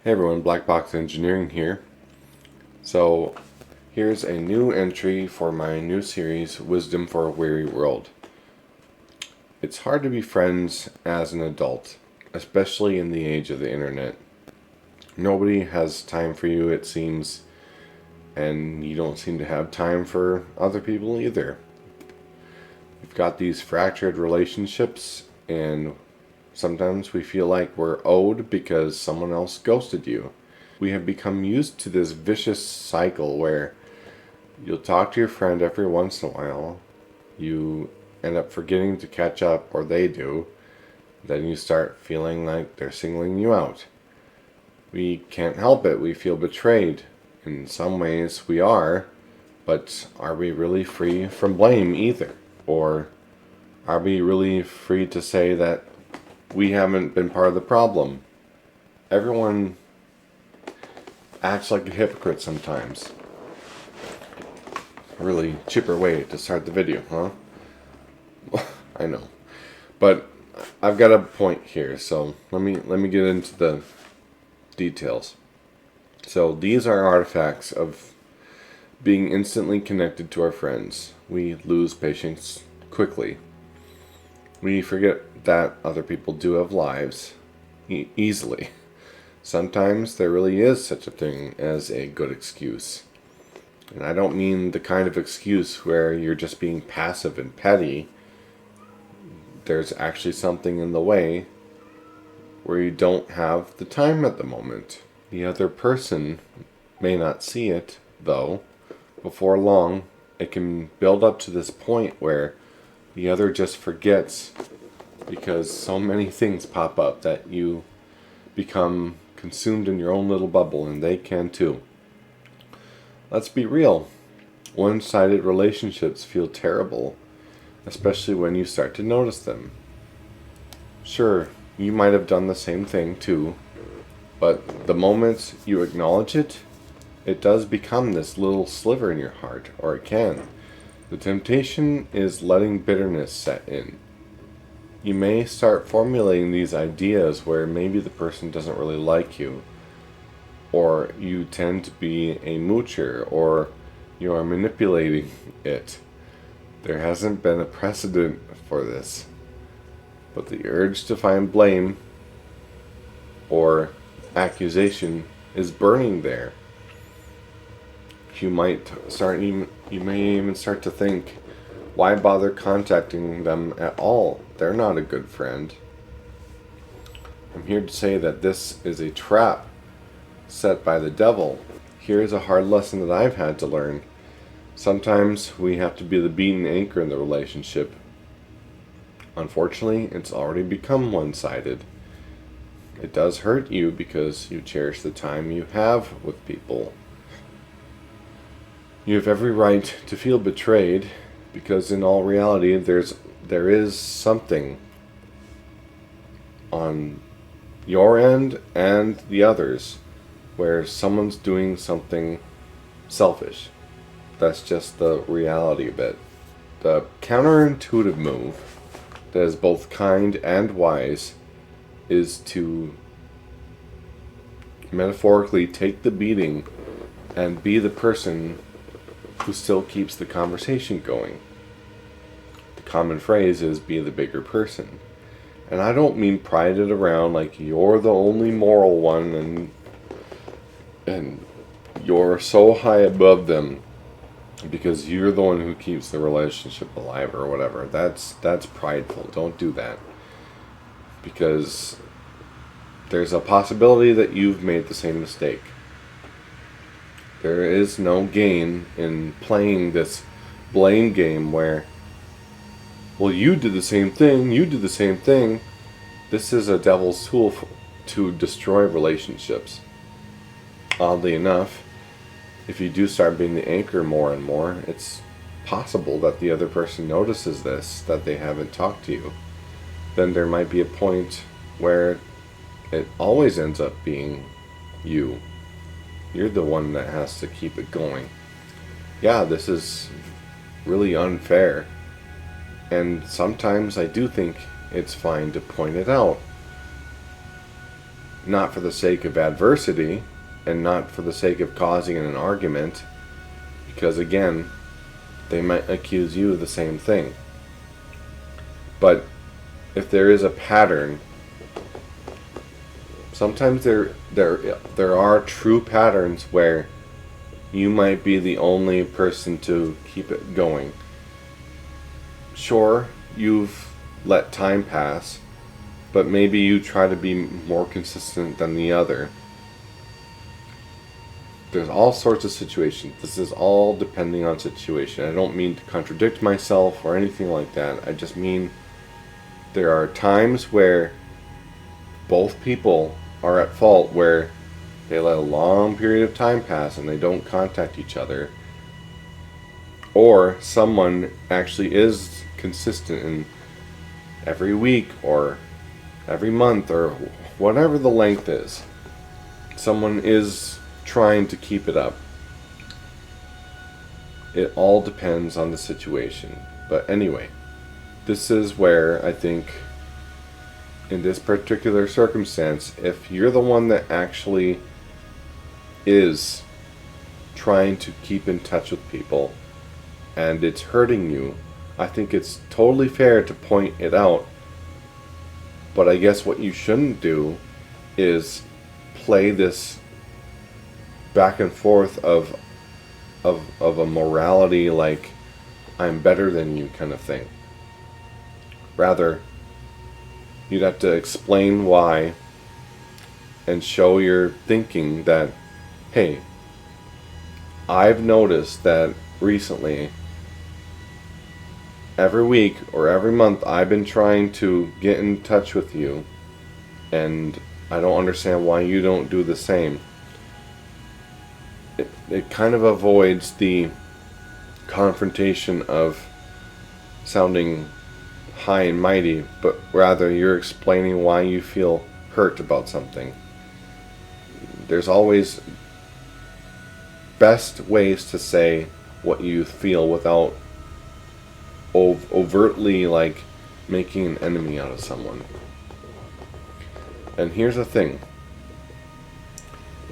Hey everyone, Black Box Engineering here. So, here's a new entry for my new series, Wisdom for a Weary World. It's hard to be friends as an adult, especially in the age of the internet. Nobody has time for you, it seems, and you don't seem to have time for other people either. We've got these fractured relationships, and sometimes we feel like we're owed because someone else ghosted you. We have become used to this vicious cycle where you'll talk to your friend every once in a while, you end up forgetting to catch up, or they do, then you start feeling like they're singling you out. We can't help it, we feel betrayed. In some ways we are, but are we really free from blame either? Or are we really free to say that we haven't been part of the problem? Everyone acts like a hypocrite sometimes. A really chipper way to start the video, huh? I know. But I've got a point here, so let me get into the details. So these are artifacts of being instantly connected to our friends. We lose patience quickly. We forget that other people do have lives easily. Sometimes there really is such a thing as a good excuse. And I don't mean the kind of excuse where you're just being passive and petty. There's actually something in the way where you don't have the time at the moment. The other person may not see it, though. Before long, it can build up to this point where the other just forgets because so many things pop up that you become consumed in your own little bubble, and they can too. Let's be real. One-sided relationships feel terrible, especially when you start to notice them. Sure, you might have done the same thing too, but the moment you acknowledge it, it does become this little sliver in your heart, or it can. The temptation is letting bitterness set in. You may start formulating these ideas where maybe the person doesn't really like you, or you tend to be a moocher, or you are manipulating it. There hasn't been a precedent for this, but the urge to find blame or accusation is burning there. You may even start to think, why bother contacting them at all? They're not a good friend. I'm here to say that this is a trap set by the devil. Here's a hard lesson that I've had to learn. Sometimes we have to be the beaten anchor in the relationship. Unfortunately, it's already become one-sided. It does hurt you because you cherish the time you have with people. You have every right to feel betrayed, because in all reality there is something on your end and the others where someone's doing something selfish. That's just the reality of it. The counterintuitive move that is both kind and wise is to metaphorically take the beating and be the person who still keeps the conversation going. The common phrase is be the bigger person. And I don't mean pride it around like you're the only moral one and you're so high above them because you're the one who keeps the relationship alive or whatever. That's prideful. Don't do that. Because there's a possibility that you've made the same mistake. There is no gain in playing this blame game where, well, you did the same thing, you did the same thing. This is a devil's tool to destroy relationships. Oddly enough, if you do start being the anchor more and more, it's possible that the other person notices this, that they haven't talked to you. Then there might be a point where it always ends up being you. You're the one that has to keep it going. Yeah, this is really unfair. And sometimes I do think it's fine to point it out. not for the sake of adversity and not for the sake of causing an argument, because again, they might accuse you of the same thing. But if there is a pattern, sometimes there are true patterns where you might be the only person to keep it going. Sure, you've let time pass, but maybe you try to be more consistent than the other. There's all sorts of situations. This is all depending on situation. I don't mean to contradict myself or anything like that. I just mean there are times where both people are at fault, where they let a long period of time pass and they don't contact each other, or someone actually is consistent in every week or every month or whatever the length is. Someone is trying to keep it up. It all depends on the situation. But anyway, this is where I think in this particular circumstance, if you're the one that actually is trying to keep in touch with people and it's hurting you, I think it's totally fair to point it out. But I guess what you shouldn't do is play this back and forth of a morality, like I'm better than you kind of thing. Rather, you'd have to explain why and show your thinking that, hey, I've noticed that recently, every week or every month, I've been trying to get in touch with you, and I don't understand why you don't do the same. It kind of avoids the confrontation of sounding high and mighty, but rather you're explaining why you feel hurt about something. There's always best ways to say what you feel without overtly like making an enemy out of someone. And here's the thing.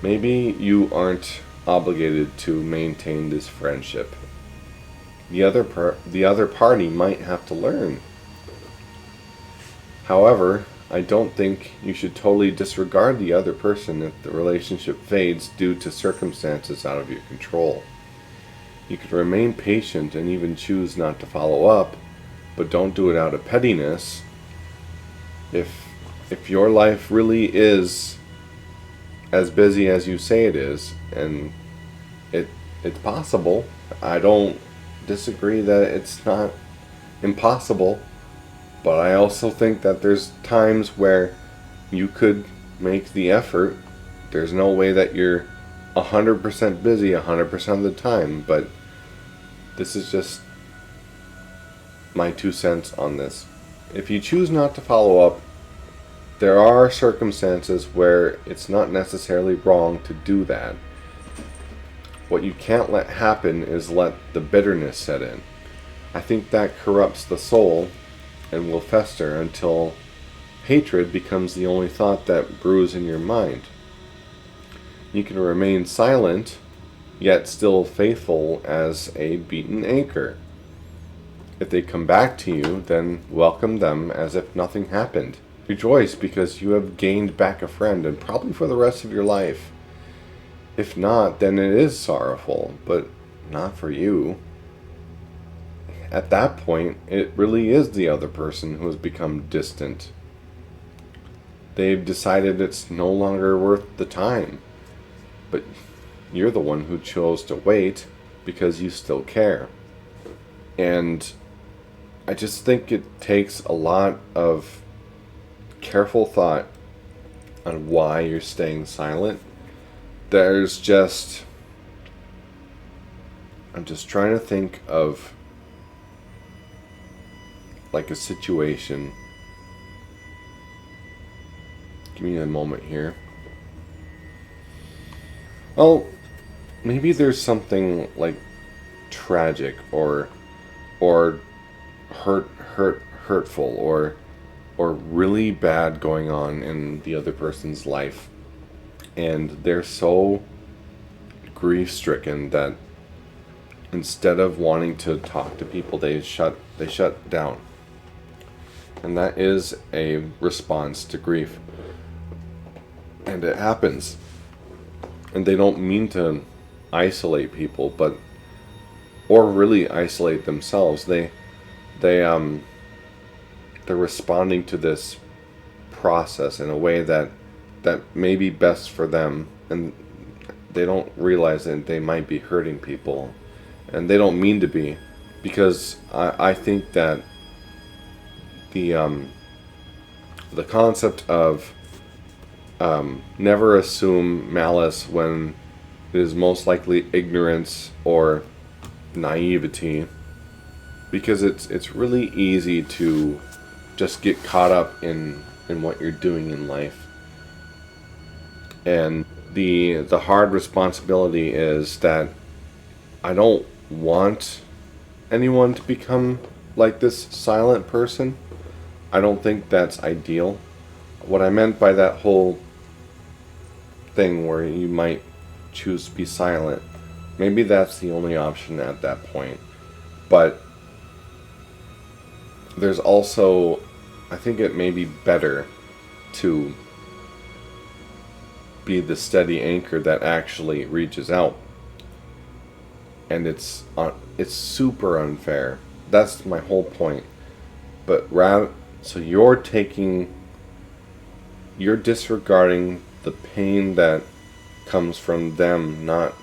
Maybe you aren't obligated to maintain this friendship. The other party might have to learn. However, I don't think you should totally disregard the other person if the relationship fades due to circumstances out of your control. You can remain patient and even choose not to follow up, but don't do it out of pettiness. If your life really is as busy as you say it is, and it's possible, I don't disagree that it's not impossible, but I also think that there's times where you could make the effort. There's no way that you're 100% busy 100% of the time, but this is just my 2 cents on this. If you choose not to follow up, there are circumstances where it's not necessarily wrong to do that. What you can't let happen is let the bitterness set in. I think that corrupts the soul and will fester until hatred becomes the only thought that brews in your mind. You can remain silent, yet still faithful as a beaten anchor. If they come back to you, then welcome them as if nothing happened. Rejoice because you have gained back a friend, and probably for the rest of your life. If not, then it is sorrowful, but not for you. At that point, it really is the other person who has become distant. They've decided it's no longer worth the time. But you're the one who chose to wait because you still care. And I just think it takes a lot of careful thought on why you're staying silent. I'm just trying to think of like a situation. Give me a moment here. Well, maybe there's something like tragic or hurtful, or or really bad going on in the other person's life, and they're so grief stricken that instead of wanting to talk to people, they shut down. And that is a response to grief. And it happens. And they don't mean to isolate people, or really isolate themselves. They're responding to this process in a way that may be best for them, and they don't realize that they might be hurting people, and they don't mean to be, because I think that the concept of never assume malice when it is most likely ignorance or naivety, because it's really easy to just get caught up in what you're doing in life. And the hard responsibility is that I don't want anyone to become like this silent person. I don't think that's ideal. What I meant by that whole thing where you might choose to be silent, maybe that's the only option at that point. But there's also, I think it may be better to be the steady anchor that actually reaches out. And it's super unfair. That's my whole point. But so you're disregarding the pain that comes from them not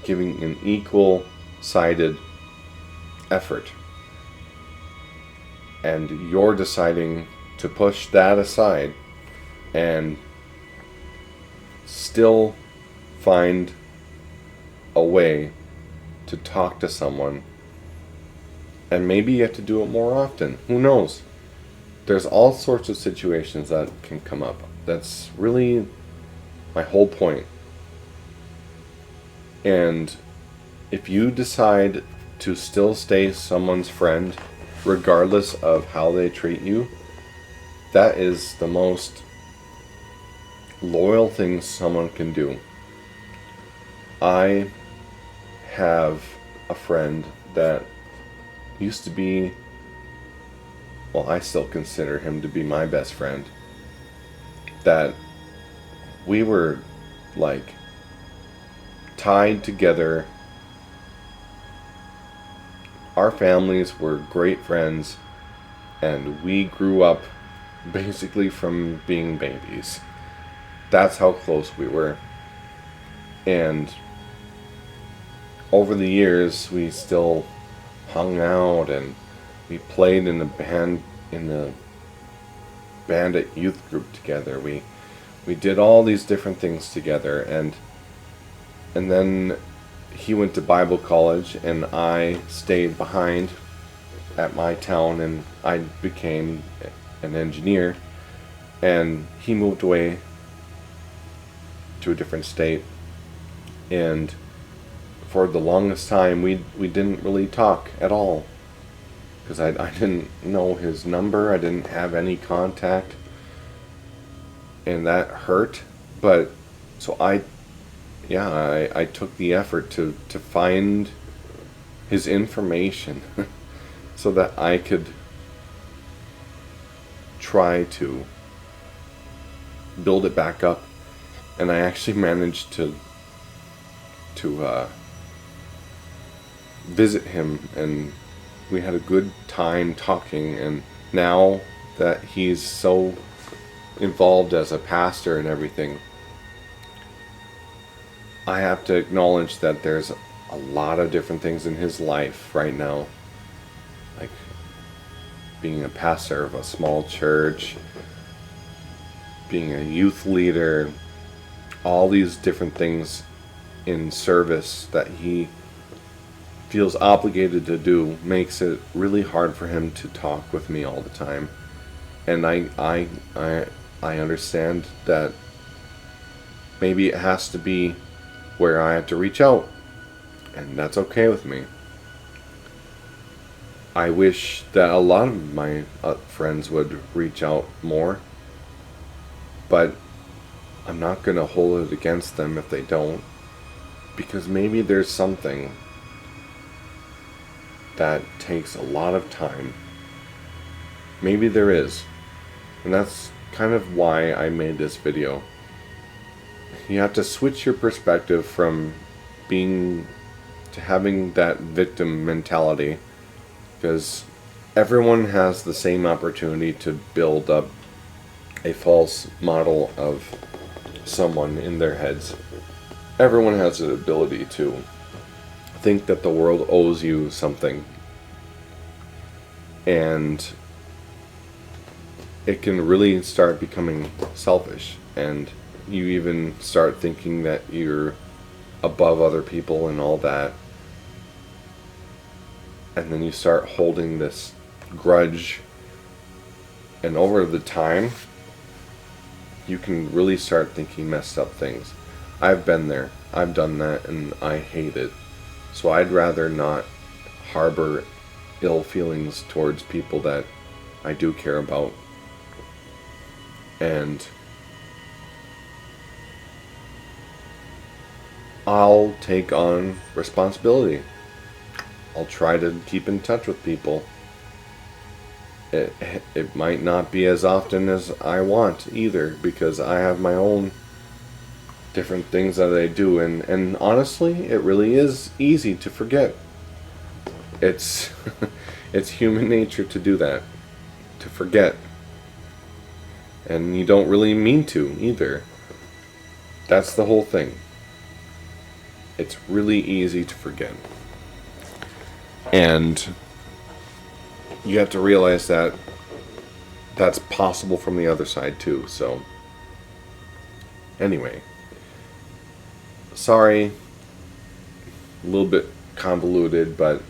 giving an equal-sided effort. And you're deciding to push that aside and still find a way to talk to someone. And maybe you have to do it more often. Who knows? There's all sorts of situations that can come up. That's really my whole point. And if you decide to still stay someone's friend, regardless of how they treat you, that is the most loyal thing someone can do. I have a friend that used to be, well, I still consider him to be my best friend, that we were like tied together. Our families were great friends, and we grew up basically from being babies. That's how close we were. And over the years, we still hung out, and we played in the bandit youth group together. We did all these different things together, and then he went to Bible college, and I stayed behind at my town, and I became an engineer, and he moved away to a different state. And for the longest time, we didn't really talk at all, because I didn't know his number. I didn't have any contact, and that hurt. But so I took the effort to find his information so that I could try to build it back up. And I actually managed to visit him, and we had a good time talking. And now that he's so involved as a pastor and everything, I have to acknowledge that there's a lot of different things in his life right now, like being a pastor of a small church, being a youth leader, all these different things in service that he feels obligated to do makes it really hard for him to talk with me all the time. And I understand that maybe it has to be where I have to reach out, and that's okay with me. I wish that a lot of my friends would reach out more, but I'm not going to hold it against them if they don't, because maybe there's something that takes a lot of time. Maybe there is. And that's kind of why I made this video. You have to switch your perspective from being to having that victim mentality, because everyone has the same opportunity to build up a false model of someone in their heads. Everyone has the ability to think that the world owes you something, and it can really start becoming selfish, and you even start thinking that you're above other people and all that, and then you start holding this grudge, and over the time you can really start thinking messed up things. I've been there, I've done that, and I hate it. So I'd rather not harbor ill feelings towards people that I do care about. And I'll take on responsibility. I'll try to keep in touch with people. It might not be as often as I want either, because I have my own different things that I do, and honestly, it really is easy to forget. It's it's human nature to do that, to forget. And you don't really mean to either. That's the whole thing. It's really easy to forget. And you have to realize that that's possible from the other side too. So anyway, sorry, a little bit convoluted, but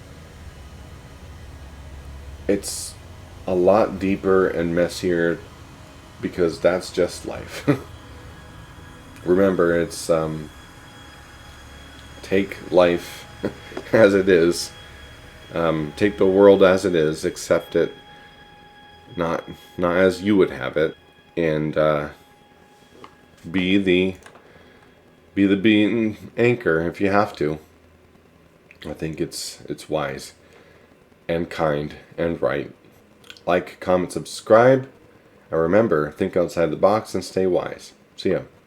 it's a lot deeper and messier, because that's just life. Remember, it's take life as it is. Take the world as it is, accept it, not as you would have it, and be the beaten anchor if you have to. I think it's wise and kind and right. Like, comment, subscribe, and remember, think outside the box and stay wise. See ya.